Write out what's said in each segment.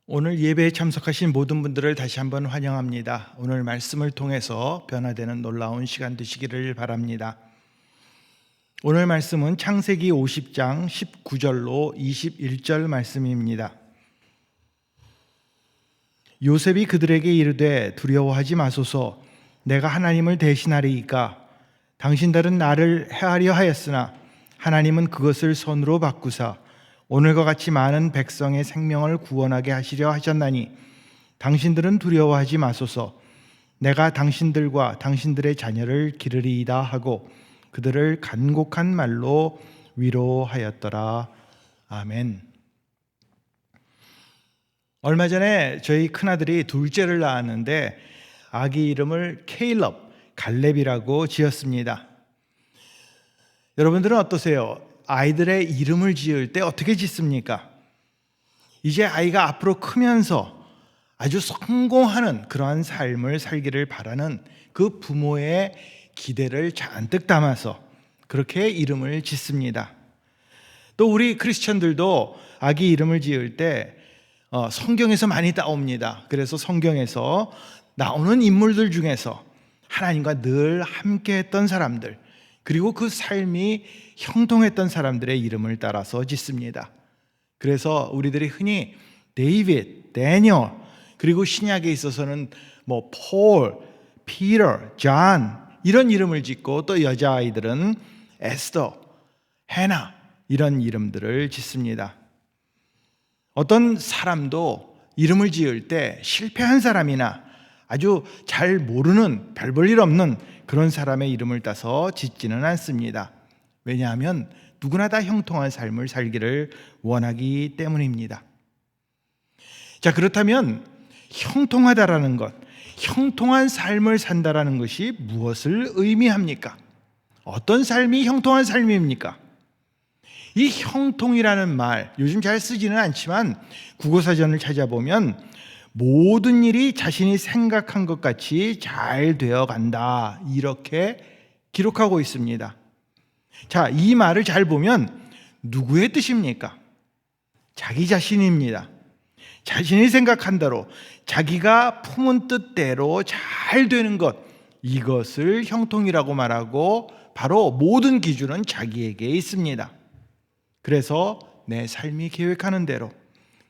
오늘 예배에 참석하신 모든 분들을 다시 한번 환영합니다. 오늘 말씀을 통해서 변화되는 놀라운 시간 되시기를 바랍니다. 오늘 말씀은 창세기 50장 19절로 21절 말씀입니다. 요셉이 그들에게 이르되 두려워하지 마소서. 내가 하나님을 대신하리이까. 당신들은 나를 해하려 하였으나 하나님은 그것을 선으로 바꾸사 오늘과 같이 많은 백성의 생명을 구원하게 하시려 하셨나니 당신들은 두려워하지 마소서. 내가 당신들과 당신들의 자녀를 기르리이다 하고 그들을 간곡한 말로 위로하였더라. 아멘. 얼마 전에 저희 큰아들이 둘째를 낳았는데 아기 이름을 케일럽, 갈렙이라고 지었습니다. 여러분들은 어떠세요? 아이들의 이름을 지을 때 어떻게 짓습니까? 이제 아이가 앞으로 크면서 아주 성공하는 그러한 삶을 살기를 바라는 그 부모의 기대를 잔뜩 담아서 그렇게 이름을 짓습니다. 또 우리 크리스천들도 아기 이름을 지을 때 성경에서 많이 따옵니다. 그래서 성경에서 나오는 인물들 중에서 하나님과 늘 함께했던 사람들, 그리고 그 삶이 형통했던 사람들의 이름을 따라서 짓습니다. 그래서 우리들이 흔히 데이빗, 데니얼, 그리고 신약에 있어서는 폴, 피터, 존 이런 이름을 짓고, 또 여자아이들은 에스더, 해나 이런 이름들을 짓습니다. 어떤 사람도 이름을 지을 때 실패한 사람이나 아주 잘 모르는 별 볼 일 없는 그런 사람의 이름을 따서 짓지는 않습니다. 왜냐하면 누구나 다 형통한 삶을 살기를 원하기 때문입니다. 자, 그렇다면 형통하다라는 것, 형통한 삶을 산다라는 것이 무엇을 의미합니까? 어떤 삶이 형통한 삶입니까? 이 형통이라는 말, 요즘 잘 쓰지는 않지만 국어사전을 찾아보면 모든 일이 자신이 생각한 것 같이 잘 되어 간다, 이렇게 기록하고 있습니다. 자, 이 말을 잘 보면 누구의 뜻입니까? 자기 자신입니다. 자신이 생각한 대로, 자기가 품은 뜻대로 잘 되는 것, 이것을 형통이라고 말하고, 바로 모든 기준은 자기에게 있습니다. 그래서 내 삶이 계획하는 대로,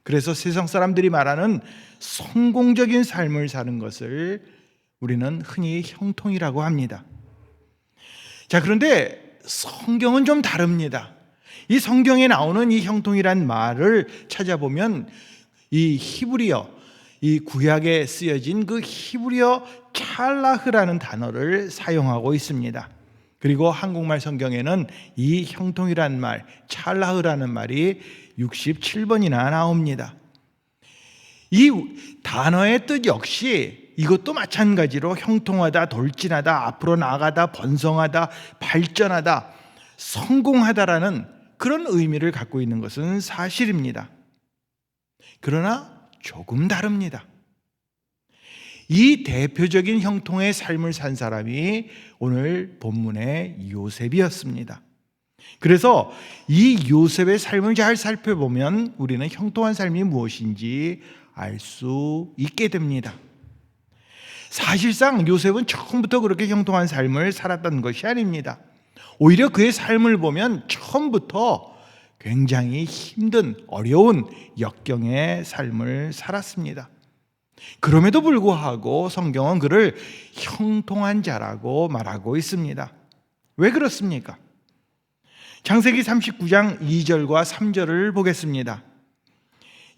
그래서 세상 사람들이 말하는 성공적인 삶을 사는 것을 우리는 흔히 형통이라고 합니다. 자, 그런데 성경은 좀 다릅니다. 이 성경에 나오는 이 형통이란 말을 찾아보면 이 히브리어, 이 구약에 쓰여진 그 히브리어 찰라흐라는 단어를 사용하고 있습니다. 그리고 한국말 성경에는 이 형통이란 말, 찰라흐라는 말이 67번이나 나옵니다. 이 단어의 뜻 역시 이것도 마찬가지로 형통하다, 돌진하다, 앞으로 나아가다, 번성하다, 발전하다, 성공하다라는 그런 의미를 갖고 있는 것은 사실입니다. 그러나 조금 다릅니다. 이 대표적인 형통의 삶을 산 사람이 오늘 본문의 요셉이었습니다. 그래서 이 요셉의 삶을 잘 살펴보면 우리는 형통한 삶이 무엇인지 알 수 있게 됩니다. 사실상 요셉은 처음부터 그렇게 형통한 삶을 살았던 것이 아닙니다. 오히려 그의 삶을 보면 처음부터 굉장히 힘든, 어려운 역경의 삶을 살았습니다. 그럼에도 불구하고 성경은 그를 형통한 자라고 말하고 있습니다. 왜 그렇습니까? 창세기 39장 2절과 3절을 보겠습니다.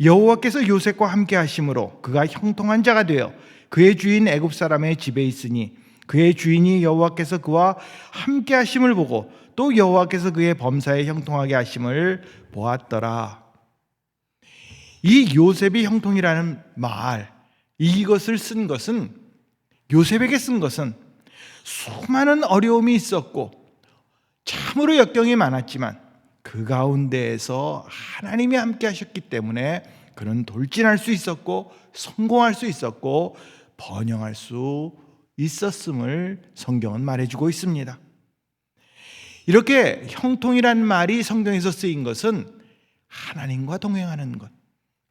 여호와께서 요셉과 함께 하심으로 그가 형통한 자가 되어 그의 주인 애굽 사람의 집에 있으니 그의 주인이 여호와께서 그와 함께 하심을 보고 또 여호와께서 그의 범사에 형통하게 하심을 보았더라. 이 요셉이 형통이라는 말, 이것을 쓴 것은, 요셉에게 쓴 것은 수많은 어려움이 있었고 참으로 역경이 많았지만 그 가운데에서 하나님이 함께 하셨기 때문에 그는 돌진할 수 있었고 성공할 수 있었고 번영할 수 있었음을 성경은 말해주고 있습니다. 이렇게 형통이란 말이 성경에서 쓰인 것은 하나님과 동행하는 것,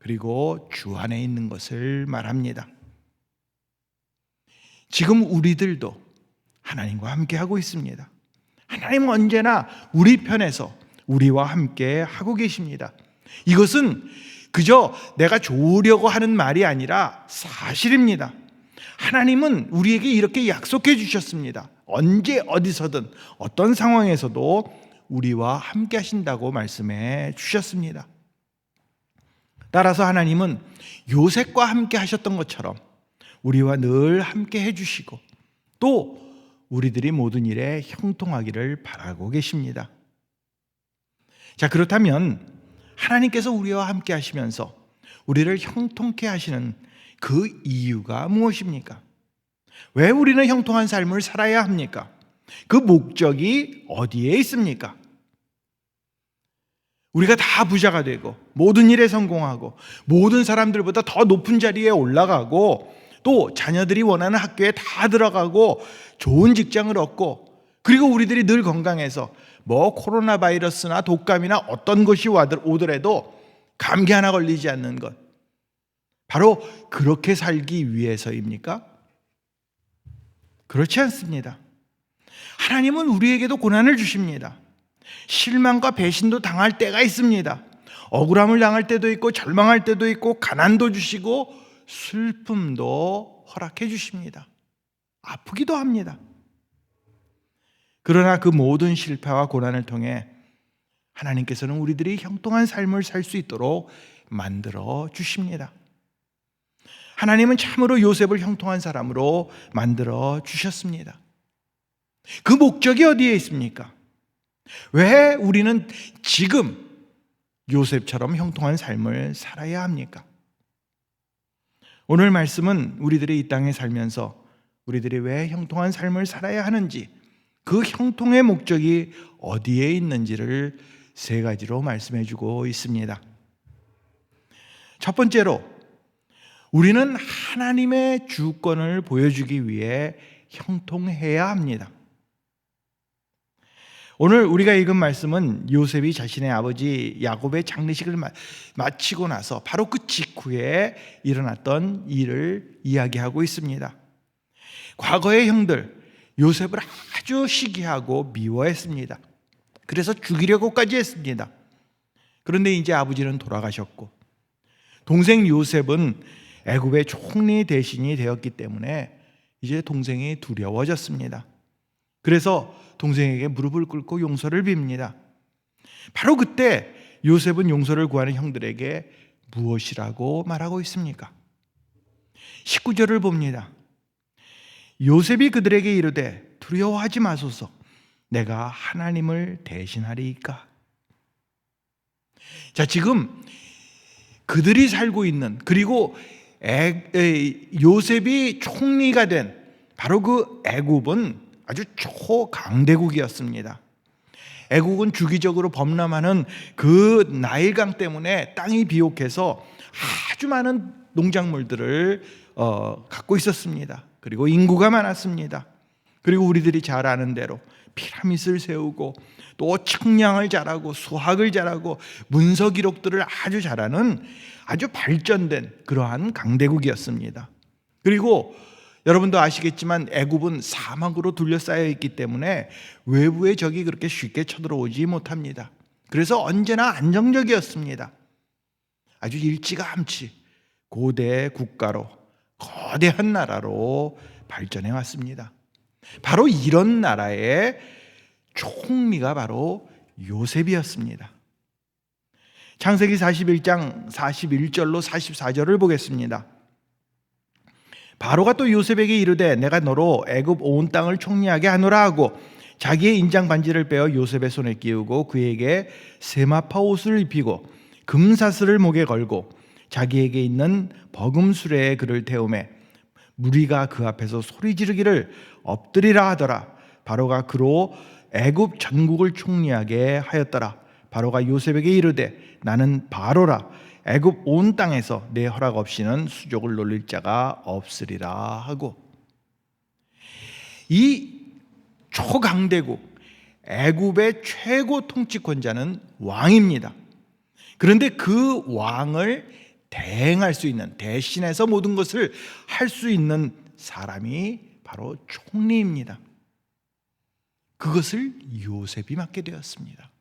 그리고 주 안에 있는 것을 말합니다. 지금 우리들도 하나님과 함께 하고 있습니다. 하나님은 언제나 우리 편에서 우리와 함께 하고 계십니다. 이것은 그저 내가 좋으려고 하는 말이 아니라 사실입니다. 하나님은 우리에게 이렇게 약속해 주셨습니다. 언제 어디서든 어떤 상황에서도 우리와 함께 하신다고 말씀해 주셨습니다. 따라서 하나님은 요셉과 함께 하셨던 것처럼 우리와 늘 함께 해주시고 또 우리들이 모든 일에 형통하기를 바라고 계십니다. 자, 그렇다면 하나님께서 우리와 함께 하시면서 우리를 형통케 하시는 그 이유가 무엇입니까? 왜 우리는 형통한 삶을 살아야 합니까? 그 목적이 어디에 있습니까? 우리가 다 부자가 되고 모든 일에 성공하고 모든 사람들보다 더 높은 자리에 올라가고 또 자녀들이 원하는 학교에 다 들어가고 좋은 직장을 얻고 그리고 우리들이 늘 건강해서 뭐 코로나 바이러스나 독감이나 어떤 것이 오더라도 감기 하나 걸리지 않는 것, 바로 그렇게 살기 위해서입니까? 그렇지 않습니다. 하나님은 우리에게도 고난을 주십니다. 실망과 배신도 당할 때가 있습니다. 억울함을 당할 때도 있고 절망할 때도 있고 가난도 주시고 슬픔도 허락해 주십니다. 아프기도 합니다. 그러나 그 모든 실패와 고난을 통해 하나님께서는 우리들이 형통한 삶을 살 수 있도록 만들어 주십니다. 하나님은 참으로 요셉을 형통한 사람으로 만들어 주셨습니다. 그 목적이 어디에 있습니까? 왜 우리는 지금 요셉처럼 형통한 삶을 살아야 합니까? 오늘 말씀은 우리들이 이 땅에 살면서 우리들이 왜 형통한 삶을 살아야 하는지, 그 형통의 목적이 어디에 있는지를 세 가지로 말씀해 주고 있습니다. 첫 번째로, 우리는 하나님의 주권을 보여주기 위해 형통해야 합니다. 오늘 우리가 읽은 말씀은 요셉이 자신의 아버지 야곱의 장례식을 마치고 나서 바로 그 직후에 일어났던 일을 이야기하고 있습니다. 과거의 형들 요셉을 아주 시기하고 미워했습니다. 그래서 죽이려고까지 했습니다. 그런데 이제 아버지는 돌아가셨고 동생 요셉은 애굽의 총리 대신이 되었기 때문에 이제 동생이 두려워졌습니다. 그래서 동생에게 무릎을 꿇고 용서를 빕니다. 바로 그때 요셉은 용서를 구하는 형들에게 무엇이라고 말하고 있습니까? 19절을 봅니다. 요셉이 그들에게 이르되 두려워하지 마소서, 내가 하나님을 대신하리이까. 자, 지금 그들이 살고 있는, 그리고 요셉이 총리가 된 바로 그 애굽은 아주 초강대국이었습니다. 애국은 주기적으로 범람하는 그 나일강 때문에 땅이 비옥해서 아주 많은 농작물들을 갖고 있었습니다. 그리고 인구가 많았습니다. 그리고 우리들이 잘 아는 대로 피라밋을 세우고 또 측량을 잘하고 수학을 잘하고 문서 기록들을 아주 잘하는 아주 발전된 그러한 강대국이었습니다. 그리고 여러분도 아시겠지만 애굽은 사막으로 둘러싸여 있기 때문에 외부의 적이 그렇게 쉽게 쳐들어오지 못합니다. 그래서 언제나 안정적이었습니다. 아주 일찌감치 고대 국가로, 거대한 나라로 발전해 왔습니다. 바로 이런 나라의 총리가 바로 요셉이었습니다. 창세기 41장 41절로 44절을 보겠습니다. 바로가 또 요셉에게 이르되 내가 너로 애굽 온 땅을 총리하게 하노라 하고 자기의 인장 반지를 빼어 요셉의 손에 끼우고 그에게 세마파 옷을 입히고 금사슬을 목에 걸고 자기에게 있는 버금 수레에 그를 태우매 무리가 그 앞에서 소리 지르기를 엎드리라 하더라. 바로가 그로 애굽 전국을 총리하게 하였더라. 바로가 요셉에게 이르되 나는 바로라. 애굽 온 땅에서 내 허락 없이는 수족을 놀릴 자가 없으리라 하고, 이 초강대국 애굽의 최고 통치권자는 왕입니다. 그런데 그 왕을 대행할 수 있는, 대신해서 모든 것을 할 수 있는 사람이 바로 총리입니다. 그것을 요셉이 맡게 되었습니다.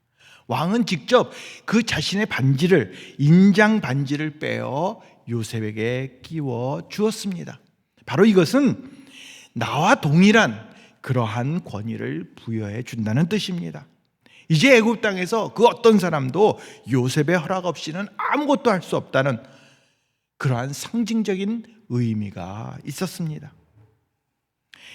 왕은 직접 그 자신의 반지를, 인장 반지를 빼어 요셉에게 끼워 주었습니다. 바로 이것은 나와 동일한 그러한 권위를 부여해 준다는 뜻입니다. 이제 애굽 땅에서 그 어떤 사람도 요셉의 허락 없이는 아무것도 할 수 없다는 그러한 상징적인 의미가 있었습니다.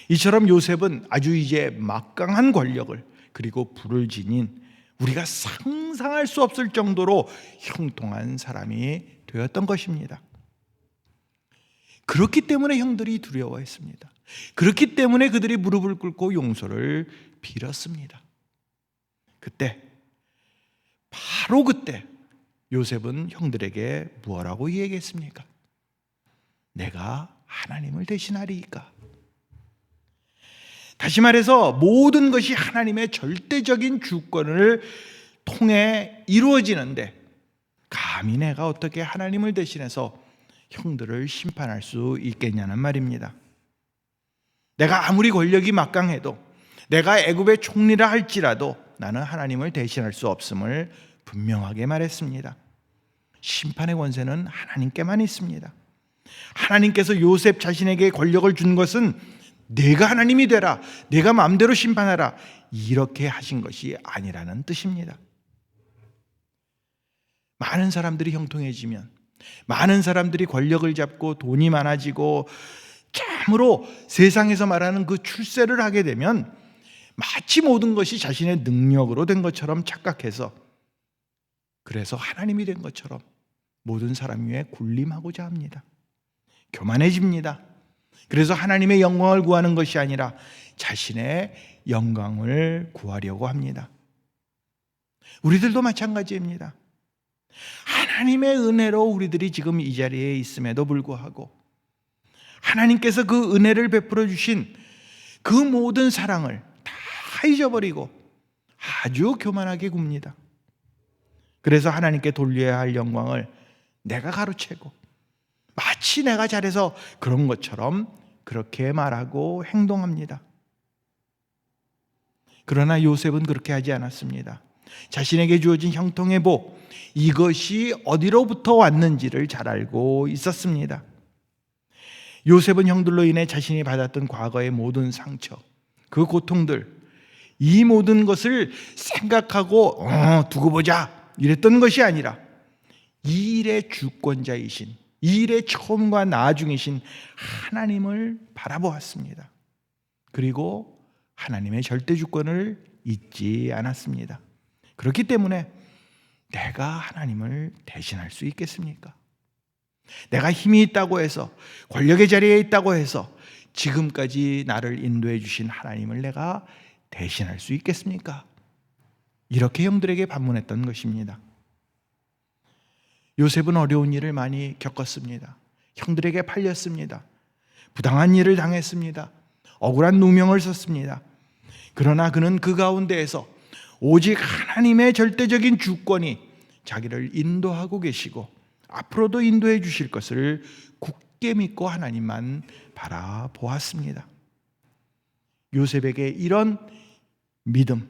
이처럼 요셉은 아주 이제 막강한 권력을, 그리고 부를 지닌 우리가 상상할 수 없을 정도로 형통한 사람이 되었던 것입니다. 그렇기 때문에 형들이 두려워했습니다. 그렇기 때문에 그들이 무릎을 꿇고 용서를 빌었습니다. 그때, 바로 그때 요셉은 형들에게 뭐라고 얘기했습니까? 내가 하나님을 대신하리이까. 다시 말해서 모든 것이 하나님의 절대적인 주권을 통해 이루어지는데 감히 내가 어떻게 하나님을 대신해서 형들을 심판할 수 있겠냐는 말입니다. 내가 아무리 권력이 막강해도, 내가 애굽의 총리라 할지라도 나는 하나님을 대신할 수 없음을 분명하게 말했습니다. 심판의 권세는 하나님께만 있습니다. 하나님께서 요셉 자신에게 권력을 준 것은 내가 하나님이 되라, 내가 마음대로 심판하라, 이렇게 하신 것이 아니라는 뜻입니다. 많은 사람들이 형통해지면, 많은 사람들이 권력을 잡고 돈이 많아지고 참으로 세상에서 말하는 그 출세를 하게 되면 마치 모든 것이 자신의 능력으로 된 것처럼 착각해서, 그래서 하나님이 된 것처럼 모든 사람 위에 군림하고자 합니다. 교만해집니다. 그래서 하나님의 영광을 구하는 것이 아니라 자신의 영광을 구하려고 합니다. 우리들도 마찬가지입니다. 하나님의 은혜로 우리들이 지금 이 자리에 있음에도 불구하고 하나님께서 그 은혜를 베풀어 주신 그 모든 사랑을 다 잊어버리고 아주 교만하게 굽니다. 그래서 하나님께 돌려야 할 영광을 내가 가로채고 마치 내가 잘해서 그런 것처럼 그렇게 말하고 행동합니다. 그러나 요셉은 그렇게 하지 않았습니다. 자신에게 주어진 형통의 복, 이것이 어디로부터 왔는지를 잘 알고 있었습니다. 요셉은 형들로 인해 자신이 받았던 과거의 모든 상처, 그 고통들, 이 모든 것을 생각하고 두고 보자 이랬던 것이 아니라 이 일의 주권자이신, 이 일의 처음과 나중이신 하나님을 바라보았습니다. 그리고 하나님의 절대 주권을 잊지 않았습니다. 그렇기 때문에 내가 하나님을 대신할 수 있겠습니까? 내가 힘이 있다고 해서, 권력의 자리에 있다고 해서 지금까지 나를 인도해 주신 하나님을 내가 대신할 수 있겠습니까? 이렇게 형들에게 반문했던 것입니다. 요셉은 어려운 일을 많이 겪었습니다. 형들에게 팔렸습니다. 부당한 일을 당했습니다. 억울한 누명을 썼습니다. 그러나 그는 그 가운데에서 오직 하나님의 절대적인 주권이 자기를 인도하고 계시고 앞으로도 인도해 주실 것을 굳게 믿고 하나님만 바라보았습니다. 요셉에게 이런 믿음,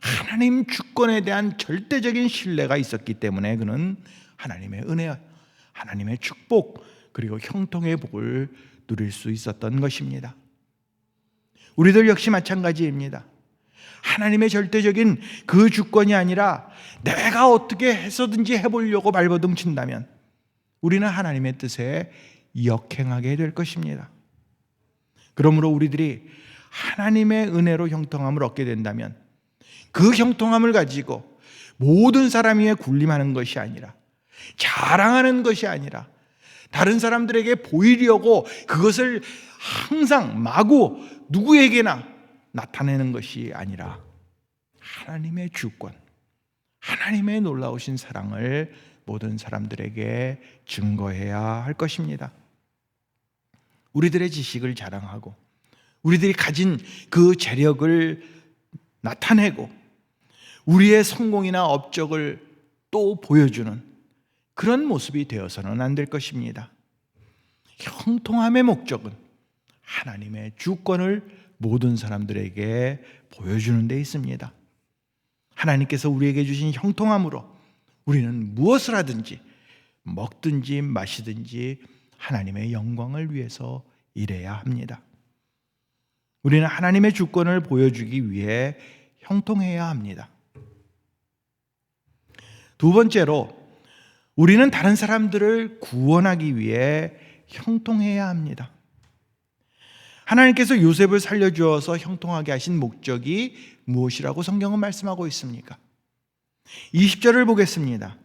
하나님 주권에 대한 절대적인 신뢰가 있었기 때문에 그는 하나님의 은혜, 하나님의 축복, 그리고 형통의 복을 누릴 수 있었던 것입니다. 우리들 역시 마찬가지입니다. 하나님의 절대적인 그 주권이 아니라 내가 어떻게 해서든지 해보려고 발버둥 친다면 우리는 하나님의 뜻에 역행하게 될 것입니다. 그러므로 우리들이 하나님의 은혜로 형통함을 얻게 된다면 그 형통함을 가지고 모든 사람 위에 군림하는 것이 아니라, 자랑하는 것이 아니라, 다른 사람들에게 보이려고 그것을 항상 마구 누구에게나 나타내는 것이 아니라 하나님의 주권, 하나님의 놀라우신 사랑을 모든 사람들에게 증거해야 할 것입니다. 우리들의 지식을 자랑하고 우리들이 가진 그 재력을 나타내고 우리의 성공이나 업적을 또 보여주는 그런 모습이 되어서는 안 될 것입니다. 형통함의 목적은 하나님의 주권을 모든 사람들에게 보여주는 데 있습니다. 하나님께서 우리에게 주신 형통함으로 우리는 무엇을 하든지 먹든지 마시든지 하나님의 영광을 위해서 일해야 합니다. 우리는 하나님의 주권을 보여주기 위해 형통해야 합니다. 두 번째로, 우리는 다른 사람들을 구원하기 위해 형통해야 합니다. 하나님께서 요셉을 살려주어서 형통하게 하신 목적이 무엇이라고 성경은 말씀하고 있습니까? 20절을 보겠습니다.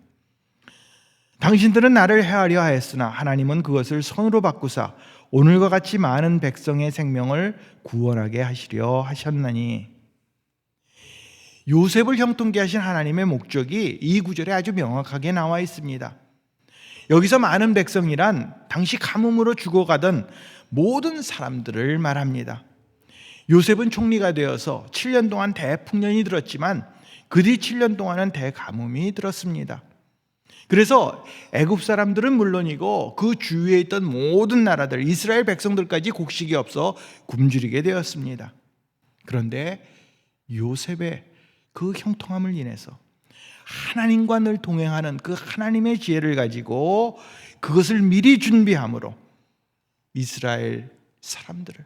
당신들은 나를 해하려 하였으나 하나님은 그것을 선으로 바꾸사 오늘과 같이 많은 백성의 생명을 구원하게 하시려 하셨나니. 요셉을 형통케 하신 하나님의 목적이 이 구절에 아주 명확하게 나와 있습니다. 여기서 많은 백성이란 당시 가뭄으로 죽어가던 모든 사람들을 말합니다. 요셉은 총리가 되어서 7년 동안 대풍년이 들었지만 그 뒤 7년 동안은 대가뭄이 들었습니다. 그래서 애굽 사람들은 물론이고 그 주위에 있던 모든 나라들, 이스라엘 백성들까지 곡식이 없어 굶주리게 되었습니다. 그런데 요셉의 그 형통함을 인해서 하나님과 늘 동행하는 그 하나님의 지혜를 가지고 그것을 미리 준비함으로 이스라엘 사람들을,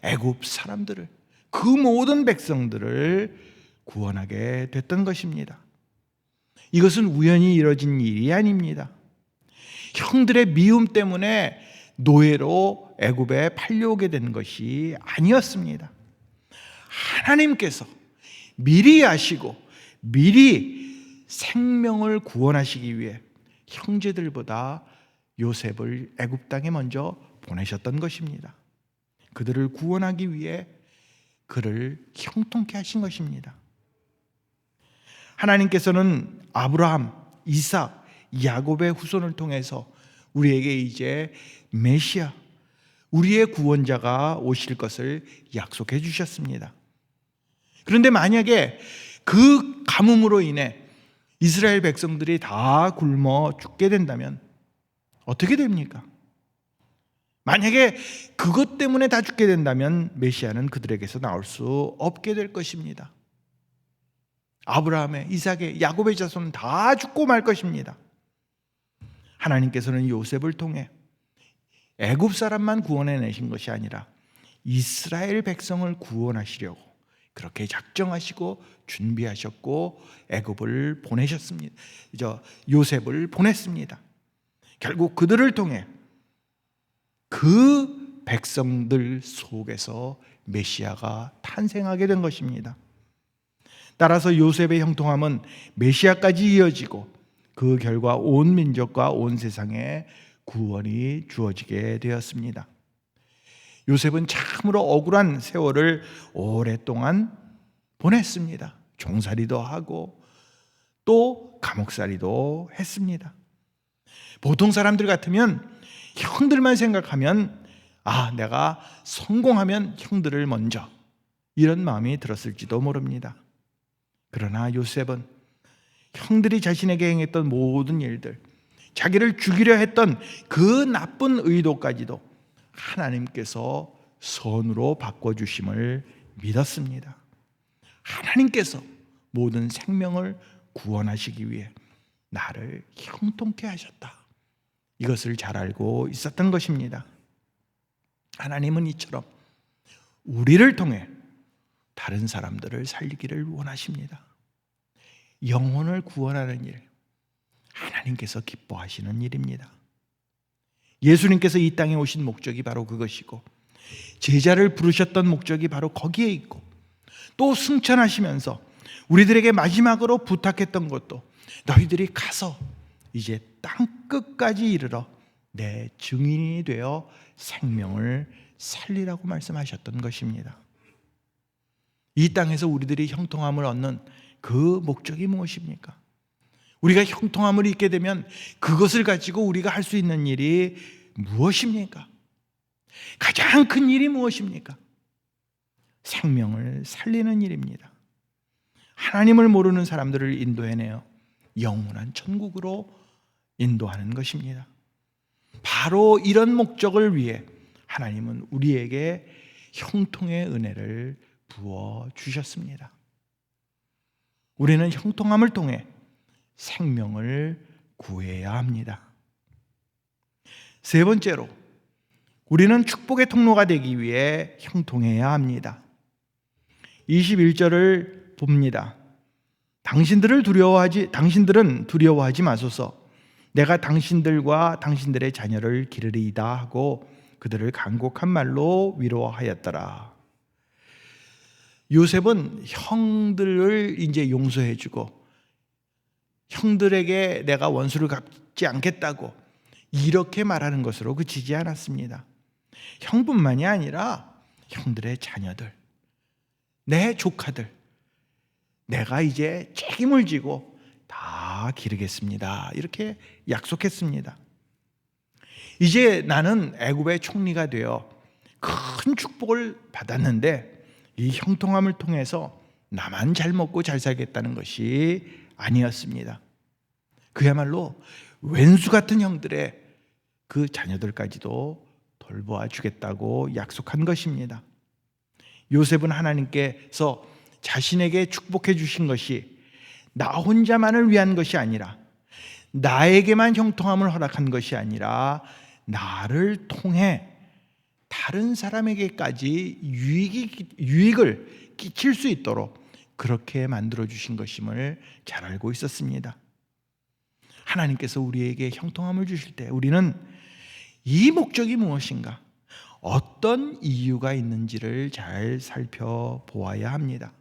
애굽 사람들을, 그 모든 백성들을 구원하게 됐던 것입니다. 이것은 우연히 이뤄진 일이 아닙니다. 형들의 미움 때문에 노예로 애굽에 팔려오게 된 것이 아니었습니다. 하나님께서 미리 아시고 미리 생명을 구원하시기 위해 형제들보다 요셉을 애굽 땅에 먼저 보내셨던 것입니다. 그들을 구원하기 위해 그를 형통케 하신 것입니다. 하나님께서는 아브라함, 이삭, 야곱의 후손을 통해서 우리에게 이제 메시아, 우리의 구원자가 오실 것을 약속해 주셨습니다. 그런데 만약에 그 가뭄으로 인해 이스라엘 백성들이 다 굶어 죽게 된다면 어떻게 됩니까? 만약에 그것 때문에 다 죽게 된다면 메시아는 그들에게서 나올 수 없게 될 것입니다. 아브라함의, 이삭의, 야곱의 자손은 다 죽고 말 것입니다. 하나님께서는 요셉을 통해 애굽 사람만 구원해내신 것이 아니라 이스라엘 백성을 구원하시려고 그렇게 작정하시고 준비하셨고 애굽을 보내셨습니다. 요셉을 보냈습니다. 결국 그들을 통해 그 백성들 속에서 메시아가 탄생하게 된 것입니다. 따라서 요셉의 형통함은 메시아까지 이어지고 그 결과 온 민족과 온 세상에 구원이 주어지게 되었습니다. 요셉은 참으로 억울한 세월을 오랫동안 보냈습니다. 종살이도 하고 또 감옥살이도 했습니다. 보통 사람들 같으면 형들만 생각하면 내가 성공하면 형들을 먼저, 이런 마음이 들었을지도 모릅니다. 그러나 요셉은 형들이 자신에게 행했던 모든 일들, 자기를 죽이려 했던 그 나쁜 의도까지도 하나님께서 선으로 바꿔주심을 믿었습니다. 하나님께서 모든 생명을 구원하시기 위해 나를 형통케 하셨다, 이것을 잘 알고 있었던 것입니다. 하나님은 이처럼 우리를 통해 다른 사람들을 살리기를 원하십니다. 영혼을 구원하는 일, 하나님께서 기뻐하시는 일입니다. 예수님께서 이 땅에 오신 목적이 바로 그것이고 제자를 부르셨던 목적이 바로 거기에 있고, 또 승천하시면서 우리들에게 마지막으로 부탁했던 것도 너희들이 가서 이제 땅끝까지 이르러 내 증인이 되어 생명을 살리라고 말씀하셨던 것입니다. 이 땅에서 우리들이 형통함을 얻는 그 목적이 무엇입니까? 우리가 형통함을 잊게 되면 그것을 가지고 우리가 할 수 있는 일이 무엇입니까? 가장 큰 일이 무엇입니까? 생명을 살리는 일입니다. 하나님을 모르는 사람들을 인도해내어 영원한 천국으로 인도하는 것입니다. 바로 이런 목적을 위해 하나님은 우리에게 형통의 은혜를 부어 주셨습니다. 우리는 형통함을 통해 생명을 구해야 합니다. 세 번째로, 우리는 축복의 통로가 되기 위해 형통해야 합니다. 21절을 봅니다. 당신들은 두려워하지 마소서. 내가 당신들과 당신들의 자녀를 기르리이다 하고 그들을 간곡한 말로 위로하였더라. 요셉은 형들을 이제 용서해주고 형들에게 내가 원수를 갚지 않겠다고 이렇게 말하는 것으로 그치지 않았습니다. 형뿐만이 아니라 형들의 자녀들, 내 조카들, 내가 이제 책임을 지고 다 기르겠습니다. 이렇게 약속했습니다. 이제 나는 애굽의 총리가 되어 큰 축복을 받았는데 이 형통함을 통해서 나만 잘 먹고 잘 살겠다는 것이 아니었습니다. 그야말로 왼수 같은 형들의 그 자녀들까지도 돌보아 주겠다고 약속한 것입니다. 요셉은 하나님께서 자신에게 축복해 주신 것이 나 혼자만을 위한 것이 아니라, 나에게만 형통함을 허락한 것이 아니라 나를 통해 다른 사람에게까지 유익을 끼칠 수 있도록 그렇게 만들어 주신 것임을 잘 알고 있었습니다. 하나님께서 우리에게 형통함을 주실 때 우리는 이 목적이 무엇인가, 어떤 이유가 있는지를 잘 살펴보아야 합니다.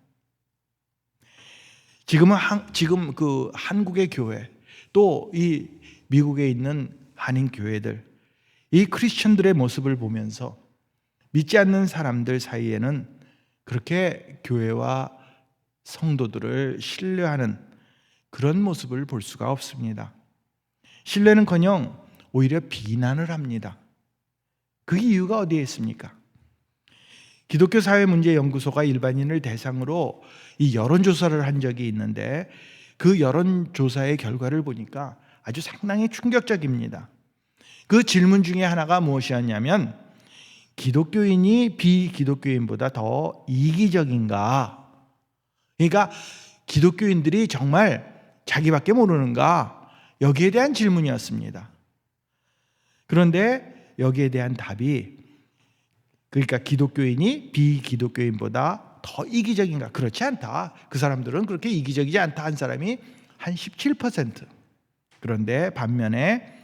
지금 그 한국의 교회, 또 이 미국에 있는 한인 교회들, 이 크리스천들의 모습을 보면서 믿지 않는 사람들 사이에는 그렇게 교회와 성도들을 신뢰하는 그런 모습을 볼 수가 없습니다. 신뢰는커녕 오히려 비난을 합니다. 그 이유가 어디에 있습니까? 기독교 사회문제연구소가 일반인을 대상으로 이 여론조사를 한 적이 있는데 그 여론조사의 결과를 보니까 아주 상당히 충격적입니다. 그 질문 중에 하나가 무엇이었냐면, 기독교인이 비기독교인보다 더 이기적인가? 그러니까 기독교인들이 정말 자기밖에 모르는가? 여기에 대한 질문이었습니다. 그런데 여기에 대한 답이, 그러니까 기독교인이 비기독교인보다 더 이기적인가? 그렇지 않다. 그 사람들은 그렇게 이기적이지 않다 한 사람이 한 17%. 그런데 반면에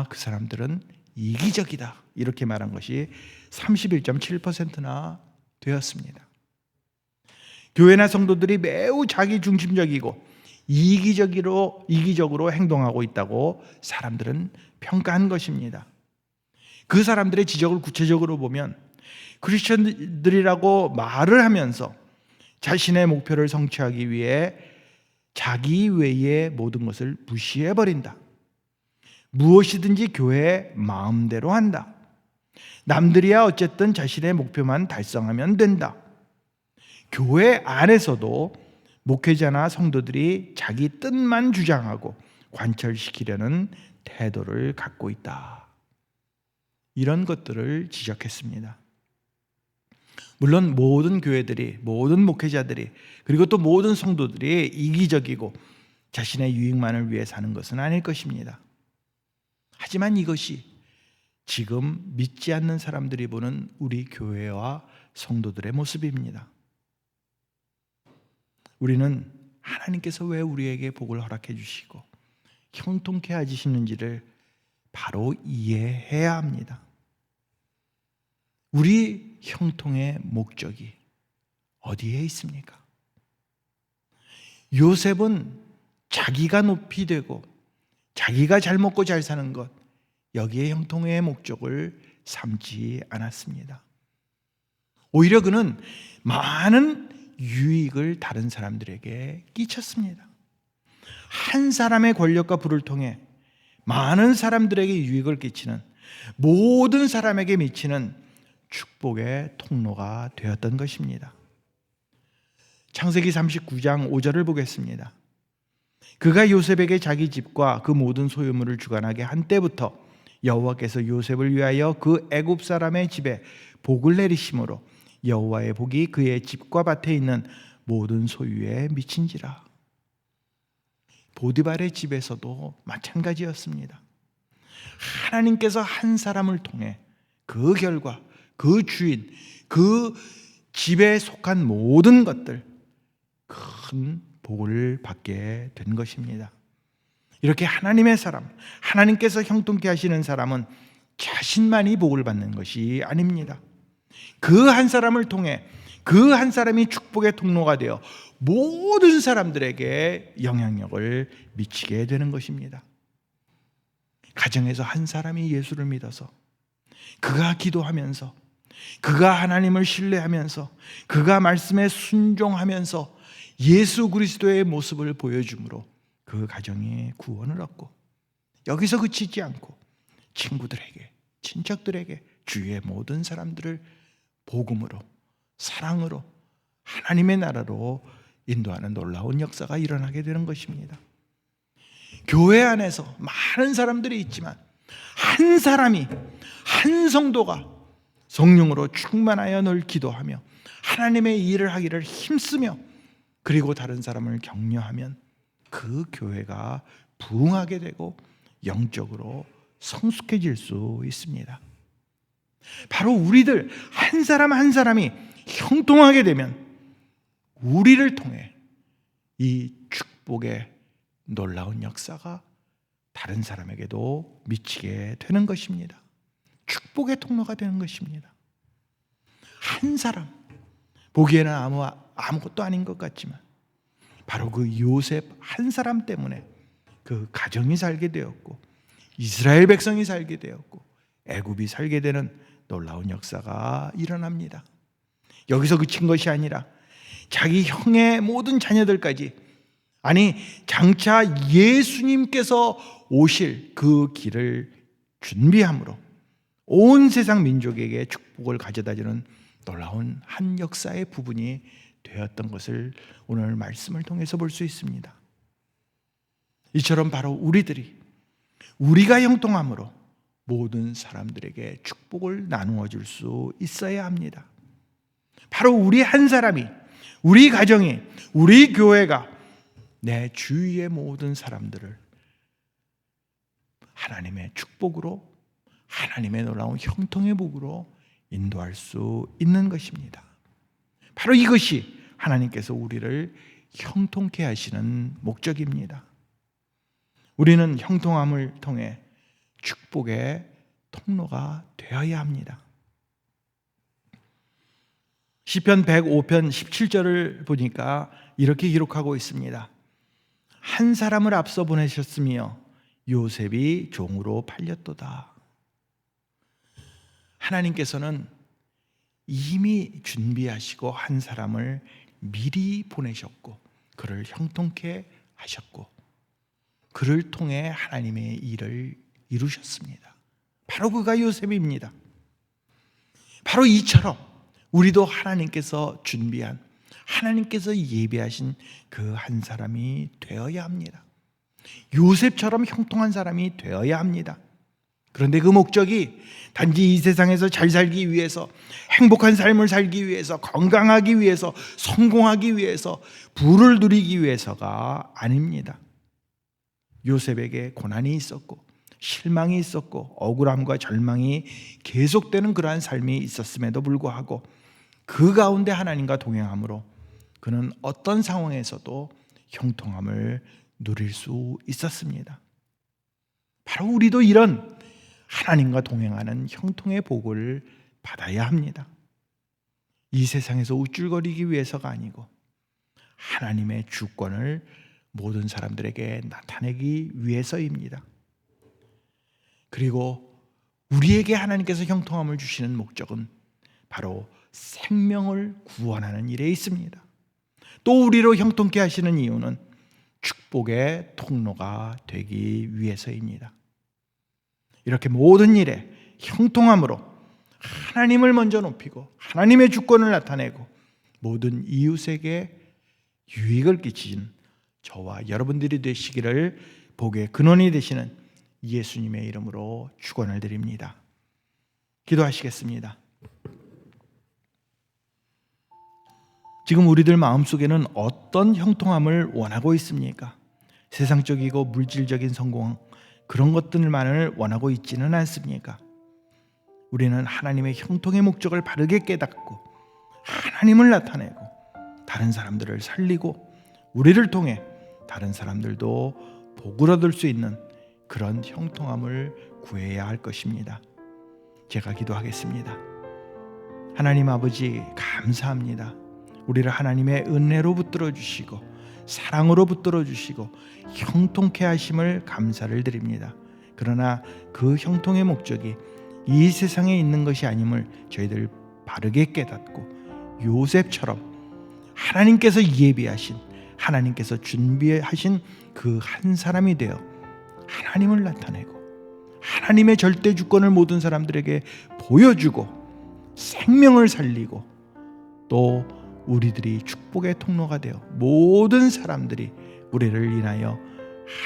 그 사람들은 이기적이다 이렇게 말한 것이 31.7%나 되었습니다. 교회나 성도들이 매우 자기중심적이고 이기적으로 행동하고 있다고 사람들은 평가한 것입니다. 그 사람들의 지적을 구체적으로 보면, 크리스천들이라고 말을 하면서 자신의 목표를 성취하기 위해 자기 외의 모든 것을 무시해버린다. 무엇이든지 교회의 마음대로 한다. 남들이야 어쨌든 자신의 목표만 달성하면 된다. 교회 안에서도 목회자나 성도들이 자기 뜻만 주장하고 관철시키려는 태도를 갖고 있다. 이런 것들을 지적했습니다. 물론 모든 교회들이, 모든 목회자들이, 그리고 또 모든 성도들이 이기적이고 자신의 유익만을 위해 사는 것은 아닐 것입니다. 하지만 이것이 지금 믿지 않는 사람들이 보는 우리 교회와 성도들의 모습입니다. 우리는 하나님께서 왜 우리에게 복을 허락해 주시고 형통케 하시는지를 바로 이해해야 합니다. 우리 형통의 목적이 어디에 있습니까? 요셉은 자기가 높이 되고 자기가 잘 먹고 잘 사는 것, 여기에 형통의 목적을 삼지 않았습니다. 오히려 그는 많은 유익을 다른 사람들에게 끼쳤습니다. 한 사람의 권력과 부를 통해 많은 사람들에게 유익을 끼치는, 모든 사람에게 미치는 축복의 통로가 되었던 것입니다. 창세기 39장 5절을 보겠습니다. 그가 요셉에게 자기 집과 그 모든 소유물을 주관하게 한 때부터 여호와께서 요셉을 위하여 그 애굽 사람의 집에 복을 내리심으로 여호와의 복이 그의 집과 밭에 있는 모든 소유에 미친지라. 보디발의 집에서도 마찬가지였습니다. 하나님께서 한 사람을 통해 그 결과, 그 주인, 그 집에 속한 모든 것들 큰 복을 받게 된 것입니다. 이렇게 하나님의 사람, 하나님께서 형통케 하시는 사람은 자신만이 복을 받는 것이 아닙니다. 그 한 사람을 통해 그 한 사람이 축복의 통로가 되어 모든 사람들에게 영향력을 미치게 되는 것입니다. 가정에서 한 사람이 예수를 믿어서 그가 기도하면서 그가 하나님을 신뢰하면서 그가 말씀에 순종하면서 예수 그리스도의 모습을 보여줌으로 그 가정이 구원을 얻고 여기서 그치지 않고 친구들에게, 친척들에게, 주위의 모든 사람들을 복음으로, 사랑으로, 하나님의 나라로 인도하는 놀라운 역사가 일어나게 되는 것입니다. 교회 안에서 많은 사람들이 있지만 한 사람이, 한 성도가 성령으로 충만하여 늘 기도하며 하나님의 일을 하기를 힘쓰며 그리고 다른 사람을 격려하면 그 교회가 부흥하게 되고 영적으로 성숙해질 수 있습니다. 바로 우리들 한 사람 한 사람이 형통하게 되면 우리를 통해 이 축복의 놀라운 역사가 다른 사람에게도 미치게 되는 것입니다. 축복의 통로가 되는 것입니다. 한 사람, 보기에는 아무것도 아닌 것 같지만 바로 그 요셉 한 사람 때문에 그 가정이 살게 되었고 이스라엘 백성이 살게 되었고 애굽이 살게 되는 놀라운 역사가 일어납니다. 여기서 그친 것이 아니라 자기 형의 모든 자녀들까지, 아니 장차 예수님께서 오실 그 길을 준비함으로 온 세상 민족에게 축복을 가져다주는 놀라운 한 역사의 부분이 되었던 것을 오늘 말씀을 통해서 볼 수 있습니다. 이처럼 바로 우리가 형통함으로 모든 사람들에게 축복을 나누어 줄 수 있어야 합니다. 바로 우리 한 사람이, 우리 가정이, 우리 교회가 내 주위의 모든 사람들을 하나님의 축복으로, 하나님의 놀라운 형통의 복으로 인도할 수 있는 것입니다. 바로 이것이 하나님께서 우리를 형통케 하시는 목적입니다. 우리는 형통함을 통해 축복의 통로가 되어야 합니다. 시편 105편 17절을 보니까 이렇게 기록하고 있습니다. 한 사람을 앞서 보내셨으며 요셉이 종으로 팔렸도다. 하나님께서는 이미 준비하시고 한 사람을 미리 보내셨고 그를 형통케 하셨고 그를 통해 하나님의 일을 이루셨습니다. 바로 그가 요셉입니다. 바로 이처럼 우리도 하나님께서 준비한, 하나님께서 예비하신 그 한 사람이 되어야 합니다. 요셉처럼 형통한 사람이 되어야 합니다. 그런데 그 목적이 단지 이 세상에서 잘 살기 위해서, 행복한 삶을 살기 위해서, 건강하기 위해서, 성공하기 위해서, 부를 누리기 위해서가 아닙니다. 요셉에게 고난이 있었고 실망이 있었고 억울함과 절망이 계속되는 그러한 삶이 있었음에도 불구하고 그 가운데 하나님과 동행함으로 그는 어떤 상황에서도 형통함을 누릴 수 있었습니다. 바로 우리도 이런 하나님과 동행하는 형통의 복을 받아야 합니다. 이 세상에서 우쭐거리기 위해서가 아니고 하나님의 주권을 모든 사람들에게 나타내기 위해서입니다. 그리고 우리에게 하나님께서 형통함을 주시는 목적은 바로 생명을 구원하는 일에 있습니다. 또 우리로 형통케 하시는 이유는 축복의 통로가 되기 위해서입니다. 이렇게 모든 일에 형통함으로 하나님을 먼저 높이고 하나님의 주권을 나타내고 모든 이웃에게 유익을 끼치는 저와 여러분들이 되시기를 복의 근원이 되시는 예수님의 이름으로 축원을 드립니다. 기도하시겠습니다. 지금 우리들 마음속에는 어떤 형통함을 원하고 있습니까? 세상적이고 물질적인 성공, 그런 것들만을 원하고 있지는 않습니까? 우리는 하나님의 형통의 목적을 바르게 깨닫고 하나님을 나타내고 다른 사람들을 살리고 우리를 통해 다른 사람들도 복을 얻을 수 있는 그런 형통함을 구해야 할 것입니다. 제가 기도하겠습니다. 하나님 아버지, 감사합니다. 우리를 하나님의 은혜로 붙들어 주시고 사랑으로 붙들어 주시고 형통케 하심을 감사를 드립니다. 그러나 그 형통의 목적이 이 세상에 있는 것이 아님을 저희들 바르게 깨닫고 요셉처럼 하나님께서 예비하신, 하나님께서 준비하신 그 한 사람이 되어 하나님을 나타내고 하나님의 절대 주권을 모든 사람들에게 보여주고 생명을 살리고 또 우리들이 축복의 통로가 되어 모든 사람들이 우리를 인하여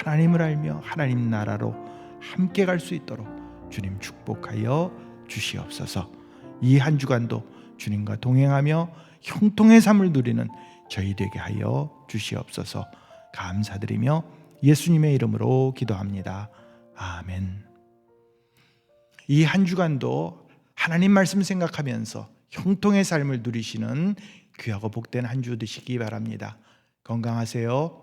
하나님을 알며 하나님 나라로 함께 갈 수 있도록 주님 축복하여 주시옵소서. 이 한 주간도 주님과 동행하며 형통의 삶을 누리는 저희 되게 하여 주시옵소서. 감사드리며 예수님의 이름으로 기도합니다. 아멘. 이 한 주간도 하나님 말씀 생각하면서 형통의 삶을 누리시는 귀하고 복된 한 주 되시기 바랍니다. 건강하세요.